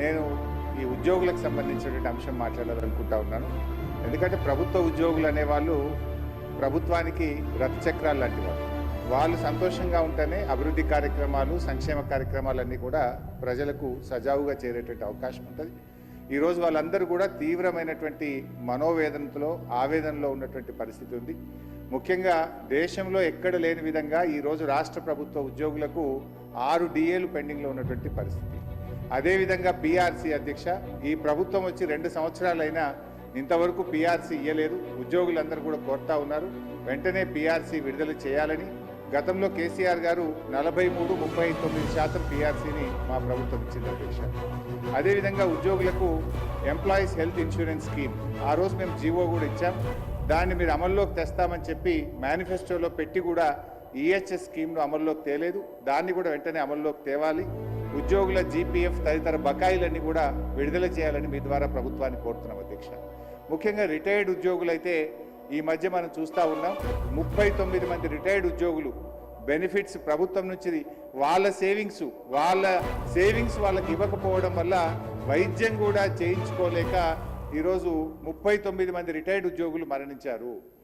నేను ఈ ఉద్యోగులకు సంబంధించినటువంటి అంశం మాట్లాడాలనుకుంటా ఉన్నాను. ఎందుకంటే ప్రభుత్వ ఉద్యోగులు అనేవాళ్ళు ప్రభుత్వానికి రథచక్రాలు లాంటి వాళ్ళు సంతోషంగా ఉంటేనే అభివృద్ధి కార్యక్రమాలు, సంక్షేమ కార్యక్రమాలన్నీ కూడా ప్రజలకు సజావుగా చేరేటువంటి అవకాశం ఉంటుంది. ఈరోజు వాళ్ళందరూ కూడా తీవ్రమైనటువంటి మనోవేదనతో, ఆవేదనలో ఉన్నటువంటి పరిస్థితి ఉంది. ముఖ్యంగా దేశంలో ఎక్కడ లేని విధంగా ఈరోజు రాష్ట్ర ప్రభుత్వ ఉద్యోగులకు 6 డిఏలు పెండింగ్లో ఉన్నటువంటి పరిస్థితి. అదేవిధంగా పిఆర్సీ అధ్యక్ష, ఈ ప్రభుత్వం వచ్చి 2 సంవత్సరాలైనా ఇంతవరకు పిఆర్సీ ఇవ్వలేదు. ఉద్యోగులందరూ కూడా కోరుతా ఉన్నారు వెంటనే పిఆర్సీ విడుదల చేయాలని. గతంలో కేసీఆర్ గారు 43-39% పిఆర్సీని మా ప్రభుత్వం ఇచ్చింది అధ్యక్ష. అదేవిధంగా ఉద్యోగులకు ఎంప్లాయీస్ హెల్త్ ఇన్సూరెన్స్ స్కీమ్ ఆ రోజు మేము జీవో కూడా ఇచ్చాం. దాన్ని మీరు అమల్లోకి తెస్తామని చెప్పి మేనిఫెస్టోలో పెట్టి కూడా ఈహెచ్ఎస్ స్కీమ్ను అమల్లోకి తేలేదు. దాన్ని కూడా వెంటనే అమల్లోకి తేవాలి. ఉద్యోగుల జీపీఎఫ్ తదితర బకాయిలన్నీ కూడా విడుదల చేయాలని మీ ద్వారా ప్రభుత్వాన్ని కోరుతున్నాం అధ్యక్ష. ముఖ్యంగా రిటైర్డ్ ఉద్యోగులైతే ఈ మధ్య మనం చూస్తూ ఉన్నాం 39 మంది రిటైర్డ్ ఉద్యోగులు బెనిఫిట్స్ ప్రభుత్వం నుంచి వాళ్ళ సేవింగ్స్ వాళ్ళకి ఇవ్వకపోవడం వల్ల వైద్యం కూడా చేయించుకోలేక ఈరోజు 39 మంది రిటైర్డ్ ఉద్యోగులు మరణించారు.